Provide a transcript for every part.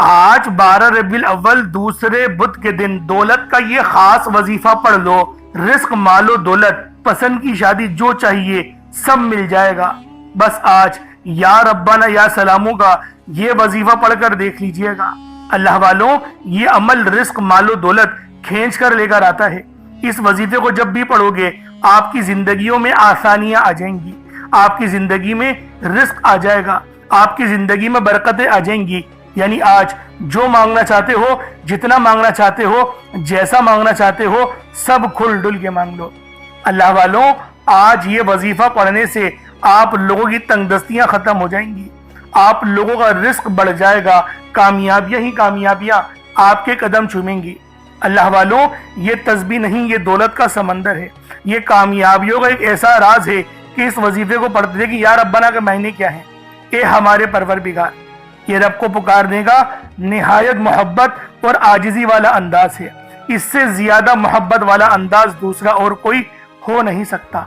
آج 12 ربیع الاول دوسرے بدھ کے دن دولت کا یہ خاص وظیفہ پڑھ لو، رزق مال و دولت، پسند کی شادی جو چاہیے سب مل جائے گا۔ بس آج یا ربنا یا سلاموں کا یہ وظیفہ پڑھ کر دیکھ لیجئے گا۔ اللہ والوں، یہ عمل رزق مال و دولت کھینچ کر لے کر آتا ہے۔ اس وظیفے کو جب بھی پڑھو گے آپ کی زندگیوں میں آسانیاں آ جائیں گی، آپ کی زندگی میں رزق آ جائے گا، آپ کی زندگی میں برکتیں آ جائیں گی۔ یعنی آج جو مانگنا چاہتے ہو، جتنا مانگنا چاہتے ہو، جیسا مانگنا چاہتے ہو، سب کھل ڈل کے مانگ لو۔ اللہ والوں، آج یہ وظیفہ پڑھنے سے آپ لوگوں کی تنگ دستیاں ختم ہو جائیں گی، آپ لوگوں کا رزق بڑھ جائے گا، کامیابیاں ہی کامیابیاں آپ کے قدم چومیں گی۔ اللہ والوں، یہ تسبیح نہیں، یہ دولت کا سمندر ہے، یہ کامیابیوں کا ایک ایسا راز ہے کہ اس وظیفے کو پڑھتے کہ یا ربنا کے معنی کیا ہیں؟ اے ہمارے پروردگار، یہ رب کو پکارنے کا نہایت محبت اور عاجزی والا انداز ہے۔ اس سے زیادہ محبت والا انداز دوسرا اور کوئی ہو نہیں سکتا۔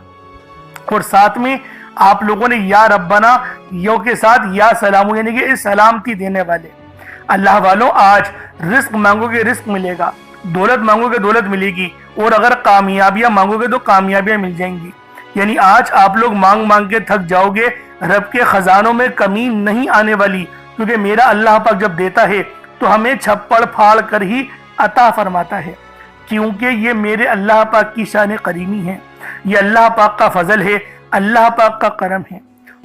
اور ساتھ میں آپ لوگوں نے یا ربنا یو کے ساتھ یا سلام، یعنی کہ سلامتی دینے والے۔ اللہ والوں، آج رزق مانگو گے رزق ملے گا، دولت مانگو گے دولت ملے گی، اور اگر کامیابیاں مانگو گے تو کامیابیاں مل جائیں گی۔ یعنی آج آپ لوگ مانگ مانگ کے تھک جاؤ گے، رب کے خزانوں میں کمی نہیں آنے والی، کیونکہ میرا اللہ پاک جب دیتا ہے تو ہمیں چھپڑ پھاڑ کر ہی عطا فرماتا ہے، کیونکہ یہ میرے اللہ پاک کی شان کریمی ہے، یہ اللہ پاک کا فضل ہے، اللہ پاک کا کرم ہے۔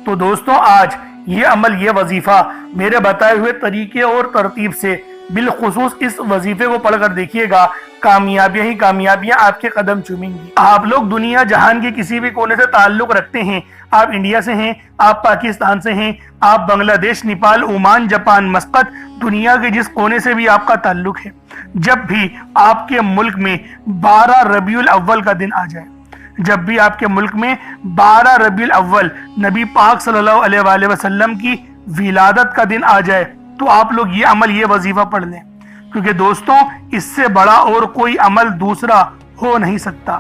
تو دوستوں، آج یہ عمل، یہ وظیفہ میرے بتائے ہوئے طریقے اور ترتیب سے بالخصوص اس وظیفے کو پڑھ کر دیکھیے گا، کامیابیاں ہی کامیابیاں آپ کے قدم چومیں گی۔ آپ لوگ دنیا جہان کے کسی بھی کونے سے تعلق رکھتے ہیں، آپ انڈیا سے ہیں، آپ پاکستان سے ہیں، آپ بنگلہ دیش، نیپال، عمان، جاپان، مسقط، دنیا کے جس کونے سے بھی آپ کا تعلق ہے، جب بھی آپ کے ملک میں 12 ربیع الاول کا دن آ جائے، جب بھی آپ کے ملک میں 12 ربیع الاول نبی پاک صلی اللہ علیہ وآلہ وسلم کی ولادت کا دن آ جائے، تو آپ لوگ یہ عمل، یہ وظیفہ پڑھ لیں، کیونکہ دوستوں اس سے بڑا اور کوئی عمل دوسرا ہو نہیں سکتا۔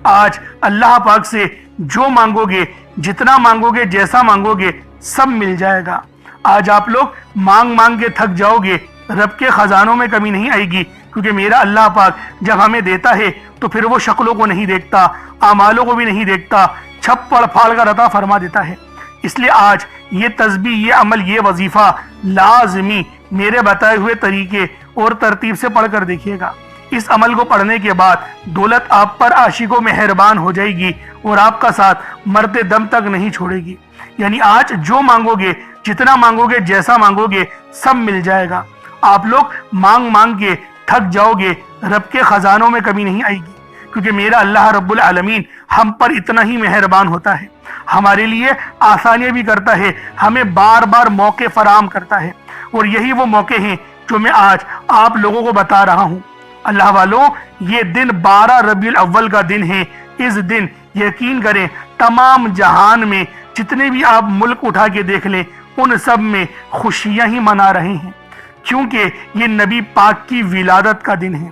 آج اللہ پاک سے جو مانگو گے، جتنا مانگو گے، جیسا مانگو گے، سب مل جائے گا۔ آج آپ لوگ مانگ مانگ کے تھک جاؤ گے، رب کے خزانوں میں کمی نہیں آئے گی، کیونکہ میرا اللہ پاک جب ہمیں دیتا ہے تو پھر وہ شکلوں کو نہیں دیکھتا، اعمالوں کو بھی نہیں دیکھتا، چھپڑ پھاڑ کر عطا فرما دیتا ہے۔ اس لیے آج یہ تسبیح، یہ عمل، یہ وظیفہ لازمی میرے بتائے ہوئے طریقے اور ترتیب سے پڑھ کر دیکھیے گا۔ اس عمل کو پڑھنے کے بعد دولت آپ پر عاشق و مہربان ہو جائے گی اور آپ کا ساتھ مرتے دم تک نہیں چھوڑے گی۔ یعنی آج جو مانگو گے، جتنا مانگو گے، جیسا مانگو گے، سب مل جائے گا۔ آپ لوگ مانگ مانگ کے تھک جاؤ گے، رب کے خزانوں میں کمی نہیں آئے گی، کیونکہ میرا اللہ رب العالمین ہم پر اتنا ہی مہربان ہوتا ہے، ہمارے لیے آسانیاں بھی کرتا ہے، ہمیں بار بار موقع فراہم کرتا ہے، اور یہی وہ موقع ہیں جو میں آج آپ لوگوں کو بتا رہا ہوں۔ اللہ والوں، یہ دن 12 ربیع الاول کا دن ہے۔ اس دن یقین کریں تمام جہان میں جتنے بھی آپ ملک اٹھا کے دیکھ لیں، ان سب میں خوشیاں ہی منا رہے ہیں، کیونکہ یہ نبی پاک کی ولادت کا دن ہے،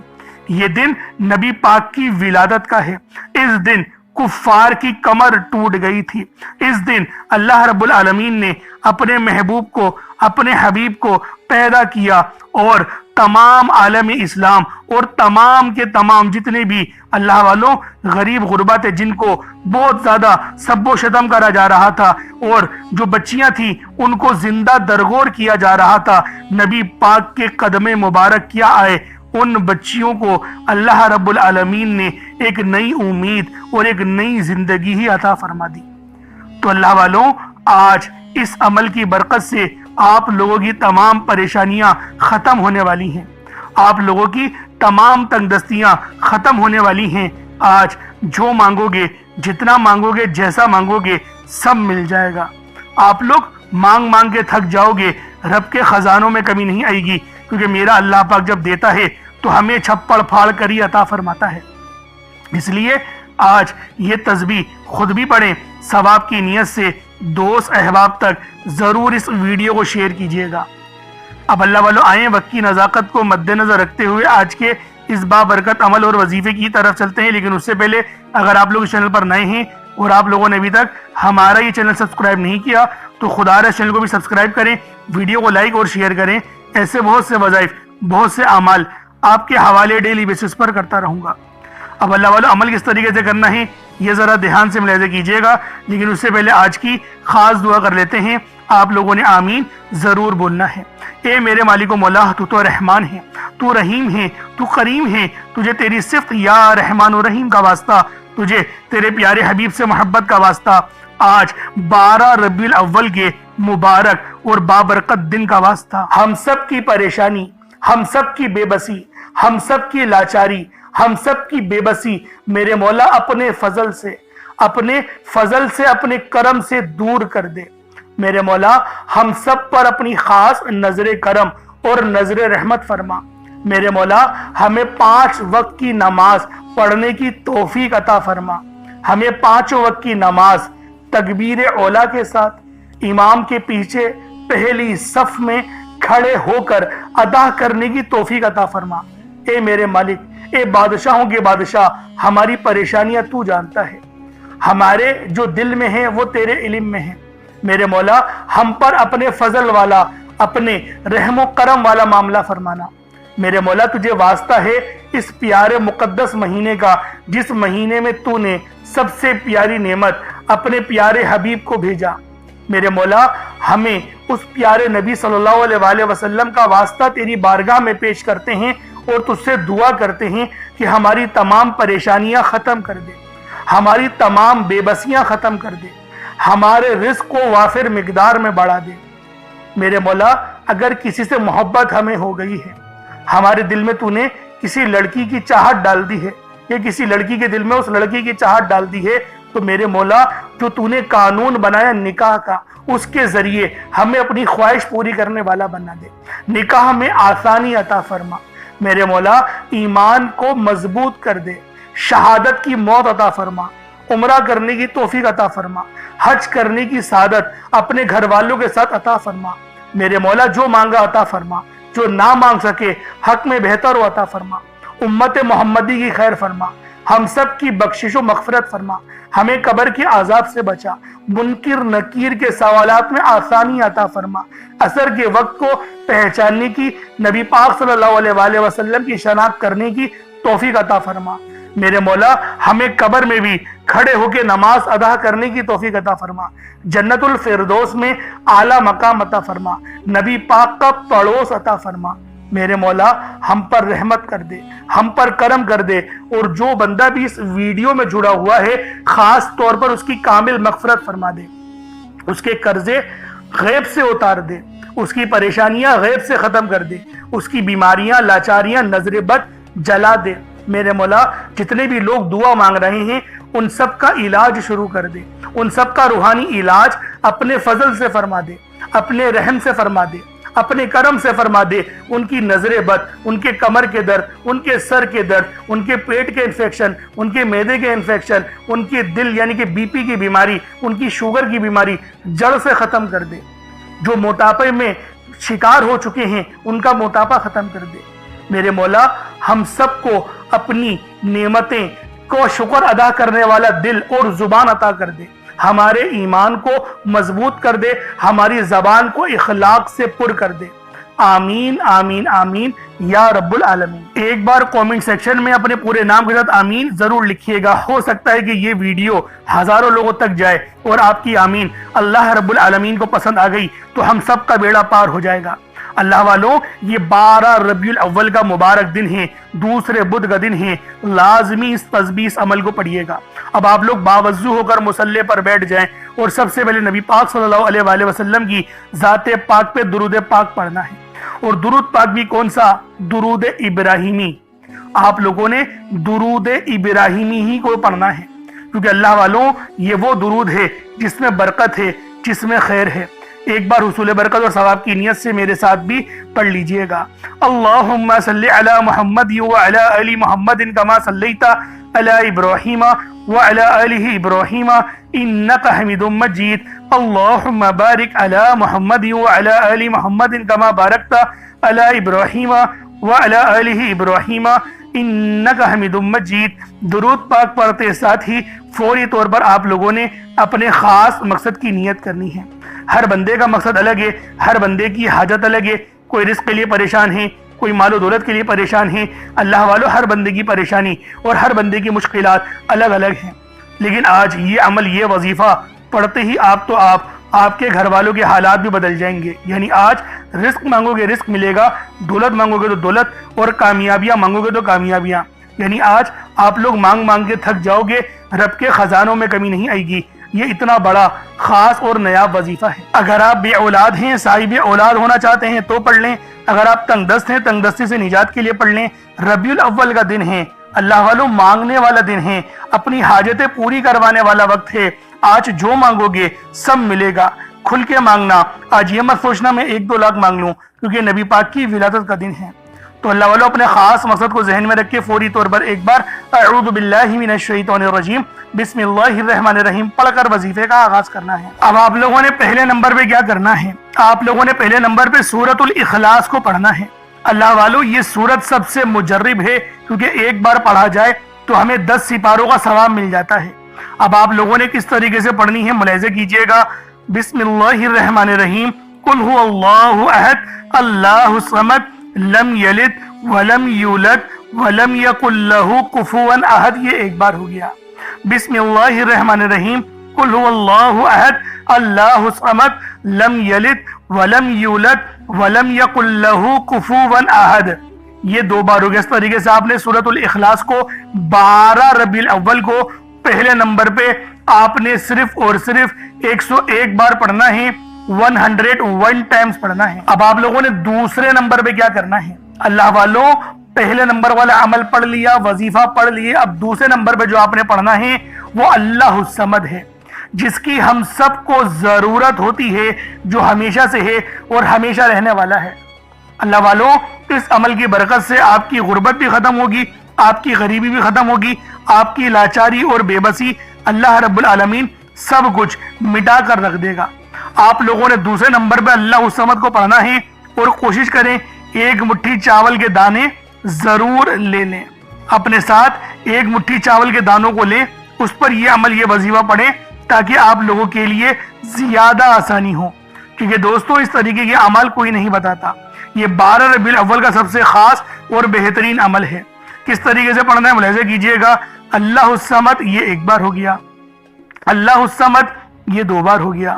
یہ دن نبی پاک کی ولادت کا ہے۔ اس دن کفار کی کمر ٹوٹ گئی تھی، اس دن اللہ رب العالمین نے اپنے محبوب کو، اپنے حبیب کو پیدا کیا، اور تمام عالم اسلام اور تمام کے تمام جتنے بھی اللہ والوں غریب غربا تھے، جن کو بہت زیادہ سب و شتم کرا جا رہا تھا، اور جو بچیاں تھیں ان کو زندہ درگور کیا جا رہا تھا، نبی پاک کے قدم مبارک کیا آئے، ان بچیوں کو اللہ رب العالمین نے ایک نئی امید اور ایک نئی زندگی ہی عطا فرما دی۔ تو اللہ والوں، آج اس عمل کی برکت سے آپ لوگوں کی تمام پریشانیاں ختم ہونے والی ہیں، آپ لوگوں کی تمام تنگ دستیاں ختم ہونے والی ہیں۔ آج جو مانگو گے، جتنا مانگو گے، جیسا مانگو گے، سب مل جائے گا۔ آپ لوگ مانگ مانگ کے تھک جاؤ گے، رب کے خزانوں میں کمی نہیں آئے گی، کیونکہ میرا اللہ پاک جب دیتا ہے تو ہمیں چھپڑ پھاڑ کر ہی عطا فرماتا ہے۔ اس لیے آج یہ تسبیح خود بھی پڑھیں، ثواب کی نیت سے دوست احباب تک ضرور اس ویڈیو کو شیئر کیجیے گا۔ اب اللہ والوں، آئیں وقت کی نزاکت کو مد نظر رکھتے ہوئے آج کے اس بابرکت عمل اور وظیفے کی طرف چلتے ہیں۔ لیکن اس سے پہلے اگر آپ لوگ اس چینل پر نئے ہیں اور آپ لوگوں نے ابھی تک ہمارا یہ چینل سبسکرائب نہیں کیا تو خدا را چینل کو بھی سبسکرائب کریں، ویڈیو کو لائک اور شیئر کریں، ایسے بہت سے وظائف، بہت سے اعمال آپ کے حوالے ڈیلی بیسس پر کرتا رہوں گا۔ اب اللہ والو عمل کس طریقے سے کرنا ہے یہ ذرا دھیان سے ملاحظہ کیجئے گا، لیکن اس سے پہلے آج کی خاص دعا کر لیتے ہیں۔ آپ لوگوں نے آمین ضرور بولنا ہے۔ اے میرے مالک و مولا، تو رحمان ہے، تو رحیم ہے، تو کریم ہے، تجھے تیری صفت یا رحمان و رحیم کا واسطہ، تجھے تیرے پیارے حبیب سے محبت کا واسطہ، آج 12 ربیع الاول کے مبارک اور بابرکت دن کا واسطہ، ہم سب کی پریشانی، ہم سب کی بے بسی، ہم سب کی لاچاری، ہم سب کی بے بسی میرے مولا اپنے فضل سے، اپنے کرم سے دور کر دے۔ میرے مولا ہم سب پر اپنی خاص نظر کرم اور نظر رحمت فرما۔ میرے مولا ہمیں 5 وقت کی نماز پڑھنے کی توفیق عطا فرما۔ ہمیں 5 وقت کی نماز تکبیر اولا کے ساتھ امام کے پیچھے پہلی صف میں کھڑے ہو کر ادا کرنے کی توفیق عطا فرما۔ اے میرے مالک، اے بادشاہوں کے بادشاہ، ہماری پریشانیاں تو جانتا ہے، ہمارے جو دل میں ہیں وہ تیرے علم میں ہیں۔ میرے مولا ہم پر اپنے فضل والا، اپنے رحم و کرم والا معاملہ فرمانا۔ میرے مولا تجھے واسطہ ہے اس پیارے مقدس مہینے کا، جس مہینے میں تو نے سب سے پیاری نعمت اپنے پیارے حبیب کو بھیجا۔ میرے مولا ہمیں اس پیارے نبی صلی اللہ علیہ وآلہ وسلم کا واسطہ تیری بارگاہ میں پیش کرتے ہیں اور تجھ سے دعا کرتے ہیں کہ ہماری تمام پریشانیاں ختم کر دے، ہماری تمام بے بسیاں ختم کر دے، ہمارے رزق کو وافر مقدار میں بڑھا دے۔ میرے مولا اگر کسی سے محبت ہمیں ہو گئی ہے، ہمارے دل میں تو نے کسی لڑکی کی چاہت ڈال دی ہے یا کسی لڑکی کے دل میں اس لڑکی کی چاہت ڈال دی ہے، تو میرے مولا جو تو نے قانون بنایا نکاح کا، اس کے ذریعے ہمیں اپنی خواہش پوری کرنے والا بنا دے۔ نکاح میں آسانی عطا فرما۔ میرے مولا ایمان کو مضبوط کر دے، شہادت کی موت عطا فرما، عمرہ کرنے کی توفیق عطا فرما، حج کرنے کی سعادت اپنے گھر والوں کے ساتھ عطا فرما۔ میرے مولا جو مانگا عطا فرما، جو نہ مانگ سکے حق میں بہتر ہو عطا فرما۔ امت محمدی کی خیر فرما، ہم سب کی بخشش و مغفرت فرما، ہمیں قبر کے عذاب سے بچا، منکر نکیر کے سوالات میں آسانی عطا فرما، عصر کے وقت کو پہچاننے کی، نبی پاک صلی اللہ علیہ وآلہ وسلم کی شناخت کرنے کی توفیق عطا فرما۔ میرے مولا ہمیں قبر میں بھی کھڑے ہو کے نماز ادا کرنے کی توفیق عطا فرما، جنت الفردوس میں اعلیٰ مقام عطا فرما، نبی پاک کا پڑوس عطا فرما۔ میرے مولا ہم پر رحمت کر دے، ہم پر کرم کر دے، اور جو بندہ بھی اس ویڈیو میں جڑا ہوا ہے خاص طور پر اس کی کامل مغفرت فرما دے، اس کے قرضے غیب سے اتار دے، اس کی پریشانیاں غیب سے ختم کر دے، اس کی بیماریاں، لاچاریاں، نظر بد جلا دے۔ میرے مولا جتنے بھی لوگ دعا مانگ رہے ہیں ان سب کا علاج شروع کر دے، ان سب کا روحانی علاج اپنے فضل سے فرما دے، اپنے رحم سے فرما دے، اپنے کرم سے فرما دے۔ ان کی نظر بد، ان کے کمر کے درد، ان کے سر کے درد، ان کے پیٹ کے انفیکشن، ان کے معدے کے انفیکشن، ان کے دل یعنی کہ بی پی کی بیماری، ان کی شوگر کی بیماری جڑ سے ختم کر دے۔ جو موٹاپے میں شکار ہو چکے ہیں ان کا موٹاپا ختم کر دے۔ میرے مولا ہم سب کو اپنی نعمتیں کو شکر ادا کرنے والا دل اور زبان عطا کر دے، ہمارے ایمان کو مضبوط کر دے، ہماری زبان کو اخلاق سے پر کر دے۔ آمین آمین آمین یا رب العالمین۔ ایک بار کومنٹ سیکشن میں اپنے پورے نام کے ساتھ آمین ضرور لکھیے گا، ہو سکتا ہے کہ یہ ویڈیو ہزاروں لوگوں تک جائے اور آپ کی آمین اللہ رب العالمین کو پسند آ گئی تو ہم سب کا بیڑا پار ہو جائے گا۔ اللہ والوں یہ 12 ربیع الاول کا مبارک دن ہے، دوسرے بدھ کا دن ہے، لازمی اس تسبیح عمل کو پڑھیے گا۔ اب آپ لوگ باوضو ہو کر مصلی پر بیٹھ جائیں اور سب سے پہلے نبی پاک صلی اللہ علیہ وآلہ وسلم کی ذات پاک پہ درود پاک پڑھنا ہے، اور درود پاک بھی کون سا؟ درود ابراہیمی۔ آپ لوگوں نے درود ابراہیمی ہی کو پڑھنا ہے، کیونکہ اللہ والوں یہ وہ درود ہے جس میں برکت ہے، جس میں خیر ہے۔ ایک بار حصول برکت اور ثواب کی نیت سے میرے ساتھ بھی پڑھ لیجئے گا۔ اللہم صلی علی محمد وعلی آل محمد کما صلیت علی ابراہیم وعلی آل ابراہیم انک حمید مجید۔ اللہم بارک علی محمد وعلی آل محمد کما بارکت علی ابراہیم وعلی آل ابراہیم انک حمید مجید۔ درود پاک پڑھتے ساتھ ہی فوری طور پر آپ لوگوں نے اپنے خاص مقصد کی نیت کرنی ہے۔ ہر بندے کا مقصد الگ ہے، ہر بندے کی حاجت الگ ہے، کوئی رزق کے لیے پریشان ہے، کوئی مال و دولت کے لیے پریشان ہے۔ اللہ والو، ہر بندے کی پریشانی اور ہر بندے کی مشکلات الگ الگ ہیں، لیکن آج یہ عمل، یہ وظیفہ پڑھتے ہی آپ کے گھر والوں کے حالات بھی بدل جائیں گے۔ یعنی آج رزق مانگو گے رزق ملے گا، دولت مانگو گے تو دولت، اور کامیابیاں مانگو گے تو کامیابیاں۔ یعنی آج آپ لوگ مانگ کے تھک جاؤ گے، رب کے خزانوں میں کمی نہیں آئے گی۔ یہ اتنا بڑا خاص اور نایاب وظیفہ ہے۔ اگر آپ بے اولاد ہیں، صاحب اولاد ہونا چاہتے ہیں تو پڑھ لیں۔ اگر آپ تنگ دست ہیں، تنگ دستی سے نجات کے لیے پڑھ لیں۔ ربیع الاول کا دن ہے، اللہ والوں مانگنے والا دن ہے، اپنی حاجتیں پوری کروانے والا وقت ہے۔ آج جو مانگو گے سب ملے گا، کھل کے مانگنا۔ آج یہ مت سوچنا میں 1-2 لاکھ مانگ لوں، کیونکہ نبی پاک کی ولادت کا دن ہے۔ تو اللہ والوں اپنے خاص مقصد کو ذہن میں رکھ کے فوری طور پر ایک بار اعوذ باللہ من الشیطان الرجیم بسم اللہ الرحمن الرحیم پڑھ کر وظیفے کا آغاز کرنا ہے۔ اب آپ لوگوں نے پہلے نمبر پہ کیا کرنا ہے؟ آپ لوگوں نے پہلے نمبر پہ سورۃ الاخلاص کو پڑھنا ہے۔ اللہ والوں یہ سورت سب سے مجرب ہے، کیونکہ ایک بار پڑھا جائے تو ہمیں 10 سپاروں کا ثواب مل جاتا ہے۔ اب آپ لوگوں نے کس طریقے سے پڑھنی ہے ملاحظہ کیجئے گا۔ بسم اللہ الرحمن الرحیم قل هو اللہ احد اللہ الصمد لم یلد ولم یولد ولم یکن لہ کفوا احد۔ یہ ایک بار ہو گیا۔ بسم اللہ الرحمن الرحیم قل هو اللہ احد اللہ الصمد لم یلد ولم یولد ولم یکن لہ کفوا احد۔ یہ 2 بار ہو گیا۔ اس طریقے سے آپ نے سورۃ الاخلاص کو 12 ربیع الاول کو پہلے نمبر پہ آپ نے صرف اور صرف 101 بار پڑھنا ہے، 101 ٹائمز پڑھنا ہے۔ اب آپ لوگوں نے دوسرے نمبر پہ کیا کرنا ہے؟ اللہ والوں پہلے نمبر والا عمل پڑھ لیا، وظیفہ پڑھ لیے۔ اب دوسرے نمبر پہ جو آپ نے پڑھنا ہے وہ اللہ الصمد ہے، جس کی ہم سب کو ضرورت ہوتی ہے، جو ہمیشہ سے ہے اور ہمیشہ رہنے والا ہے۔ اللہ والوں اس عمل کی برکت سے آپ کی غربت بھی ختم ہوگی، آپ کی غریبی بھی ختم ہوگی، آپ کی لاچاری اور بے بسی اللہ رب العالمین سب کچھ مٹا کر رکھ دے گا۔ آپ لوگوں نے دوسرے نمبر پہ اللہ الصمد کو پڑھنا ہے، اور کوشش کریں 1 مٹھی چاول کے دانے ضرور لے لیں، اپنے ساتھ 1 مٹھی چاول کے دانوں کو لیں، اس پر یہ عمل، یہ وظیفہ پڑھیں، تاکہ آپ لوگوں کے لیے زیادہ آسانی ہو۔ کیونکہ دوستوں اس طریقے کے عمل کوئی نہیں بتاتا۔ یہ 12 ربیع الاول کا سب سے خاص اور بہترین عمل ہے۔ کس طریقے سے پڑھنا ہے ملاحظہ کیجئے گا۔ اللہ الصمد یہ 1 بار ہو گیا، اللہ الصمد یہ 2 بار ہو گیا،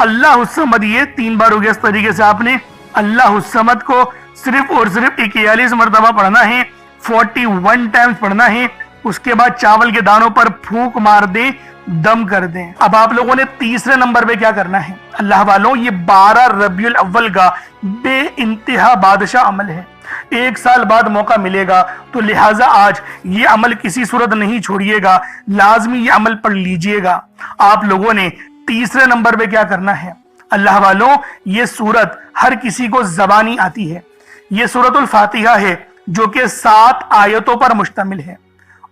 اللہ الصمد یہ 3 بار ہو گیا۔ اس طریقے سے آپ نے اللہ الصمد کو صرف اور صرف 41 مرتبہ پڑھنا ہے، 41 ٹائمز پڑھنا ہے۔ اس کے بعد چاول کے دانوں پر پھونک مار دیں، دم کر دیں۔ اب آپ لوگوں نے تیسرے نمبر پہ کیا کرنا ہے؟ اللہ والوں یہ 12 ربیع الاول کا بے انتہا بادشاہ عمل ہے۔ 1 سال بعد موقع ملے گا، تو لہٰذا آج یہ عمل کسی صورت نہیں چھوڑیے گا، لازمی یہ عمل پڑھ لیجئے گا۔ آپ لوگوں نے تیسرے نمبر پہ کیا کرنا ہے؟ اللہ والوں یہ سورت ہر کسی کو زبانی آتی ہے۔ یہ سورۃ الفاتحہ ہے، جو کہ 7 آیتوں پر مشتمل ہے،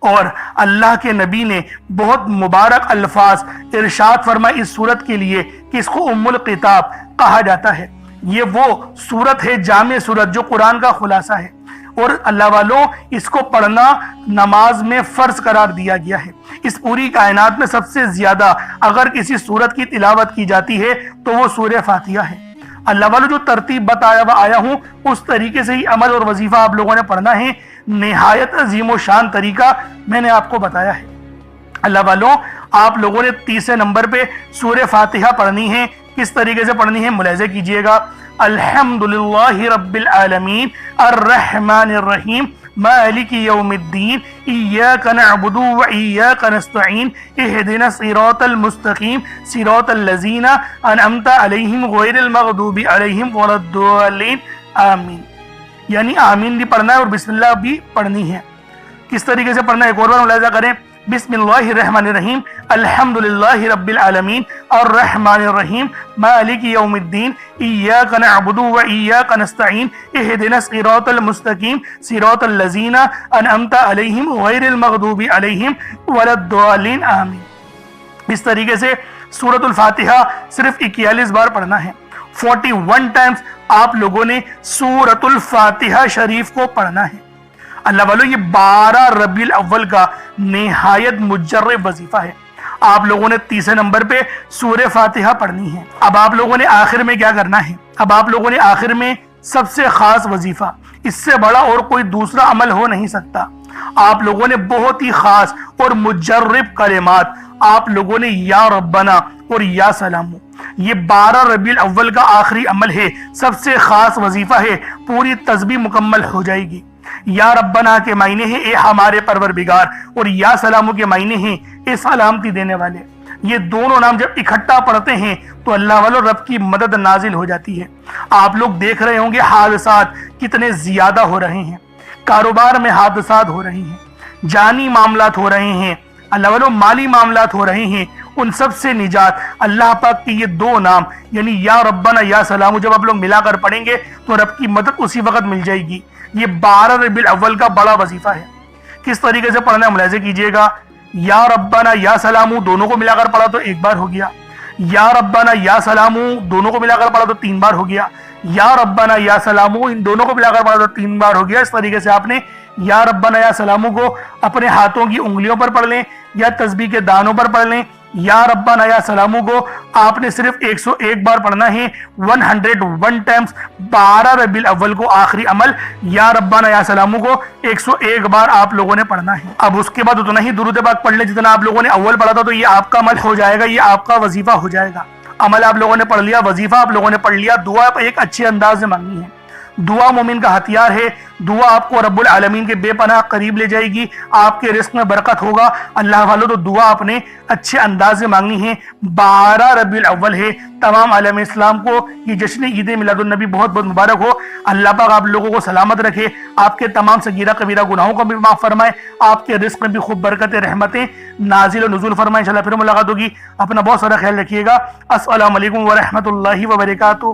اور اللہ کے نبی نے بہت مبارک الفاظ ارشاد فرمائے اس سورت کے لیے کہ اس کو ام الکتاب کہا جاتا ہے۔ یہ وہ سورت ہے، جامع سورت، جو قرآن کا خلاصہ ہے، اور اللہ والوں اس کو پڑھنا نماز میں فرض قرار دیا گیا ہے۔ اس پوری کائنات میں سب سے زیادہ اگر کسی سورت کی تلاوت کی جاتی ہے تو وہ سورہ فاتحہ ہے۔ اللہ والوں جو ترتیب بتایا ہوا آیا ہوں اس طریقے سے ہی عمل اور وظیفہ آپ لوگوں نے پڑھنا ہے۔ نہایت عظیم و شان طریقہ میں نے آپ کو بتایا ہے۔ اللہ والوں آپ لوگوں نے تیسرے نمبر پہ سورہ فاتحہ پڑھنی ہے۔ کس طریقے سے پڑھنی ہے ملاحظہ کیجئے گا۔ الحمدللہ رب العالمین الرحمن الرحیم مالک یوم الدین ایاک نعبد و ایاک نستعین اہدنا الصراط المستقیم صراط الذین انعمت علیہم غیر المغضوب علیہم ولا الضالین آمین۔ یعنی آمین بھی پڑھنا ہے اور بسم اللہ بھی پڑھنی ہے۔ کس طریقے سے پڑھنا ہے ایک اور بار ملاحظہ کریں۔ بسم اللہ الرحمن الرحیم الحمدللہ رب العالمین الرحمن الرحیم مالک یوم الدین ایاک نعبد و ایاک نستعین اہدنا الصراط المستقیم صراط الذین انعمت علیہم غیر المغضوب علیہم ولا الضالین آمین۔ اس طریقے سے سورۃ الفاتحہ صرف 41 بار پڑھنا ہے۔ 41 ٹائمز آپ لوگوں نے سورۃ الفاتحہ شریف کو پڑھنا ہے۔ اللہ والوں یہ 12 ربیع الاول کا نہایت مجرب وظیفہ ہے۔ آپ لوگوں نے تیسرے نمبر پہ سورہ فاتحہ پڑھنی ہے۔ اب آپ لوگوں نے آخر میں کیا کرنا ہے؟ اب آپ لوگوں نے آخر میں سب سے خاص وظیفہ، اس سے بڑا اور کوئی دوسرا عمل ہو نہیں سکتا۔ آپ لوگوں نے بہت ہی خاص اور مجرب کلمات، آپ لوگوں نے یا ربنا اور یا سلام، یہ 12 ربیع الاول کا آخری عمل ہے، سب سے خاص وظیفہ ہے، پوری تسبیح مکمل ہو جائے گی۔ یا ربنا کے معنی ہیں اے ہمارے پروردگار، اور یا سلام کے معنی ہیں اے سلامتی دینے والے۔ یہ دونوں نام جب اکٹھا پڑھتے ہیں تو اللہ والوں رب کی مدد نازل ہو جاتی ہے۔ آپ لوگ دیکھ رہے ہوں گے حادثات کتنے زیادہ ہو رہے ہیں، کاروبار میں حادثات ہو رہے ہیں، جانی معاملات ہو رہے ہیں، اللہ والوں مالی معاملات ہو رہے ہیں، ان سب سے نجات اللہ پاک کے یہ دو نام یعنی یا ربنا یا سلام جب آپ لوگ ملا کر پڑھیں گے تو رب کی مدد اسی وقت مل جائے گی۔ یہ 12 ربیع الاول کا بڑا وظیفہ ہے۔ کس طریقے سے پڑھنا ہے ملاحظہ کیجئے گا، یا ربنا یا سلام دونوں کو ملا کر پڑھا تو ایک بار ہو گیا، یا ربنا یا سلام دونوں کو ملا کر پڑھا تو 3 بار ہو گیا، یا ربنا یا سلام ان دونوں کو ملا کر پڑھا تو 3 بار ہو گیا۔ اس طریقے سے آپ نے یا ربنا یا سلام کو اپنے ہاتھوں کی انگلیوں پر پڑھ لیں یا تسبیح کے دانوں پر پڑھ لیں۔ یا ربنا یا سلام کو آپ نے صرف 101 بار پڑھنا ہے، 101 ٹائمز 12 ربیع الاول کو آخری عمل یا ربنا یا سلام کو 101 بار آپ لوگوں نے پڑھنا ہے۔ اب اس کے بعد اتنا ہی درود پاک پڑھ لیں جتنا آپ لوگوں نے اول پڑھا تھا، تو یہ آپ کا عمل ہو جائے گا، یہ آپ کا وظیفہ ہو جائے گا۔ عمل آپ لوگوں نے پڑھ لیا، وظیفہ آپ لوگوں نے پڑھ لیا، دعا ایک اچھے انداز سے مانگنی ہے۔ دعا مومن کا ہتھیار ہے، دعا آپ کو رب العالمین کے بے پناہ قریب لے جائے گی، آپ کے رزق میں برکت ہوگا۔ اللہ والوں تو دعا آپ نے اچھے انداز سے مانگنی ہے۔ 12 ربیع الاول ہے، تمام عالم اسلام کو یہ جشن عید میلاد النبی بہت بہت مبارک ہو۔ اللہ پاک آپ لوگوں کو سلامت رکھے، آپ کے تمام صغیرہ کبیرہ گناہوں کو بھی معاف فرمائے، آپ کے رزق میں بھی خوب برکتیں رحمتیں نازل و نزول فرمائے۔ انشاءاللہ پھر ملاقات ہوگی، اپنا بہت سارا خیال رکھیے گا۔ السلام علیکم ورحمۃ اللہ وبرکاتہ۔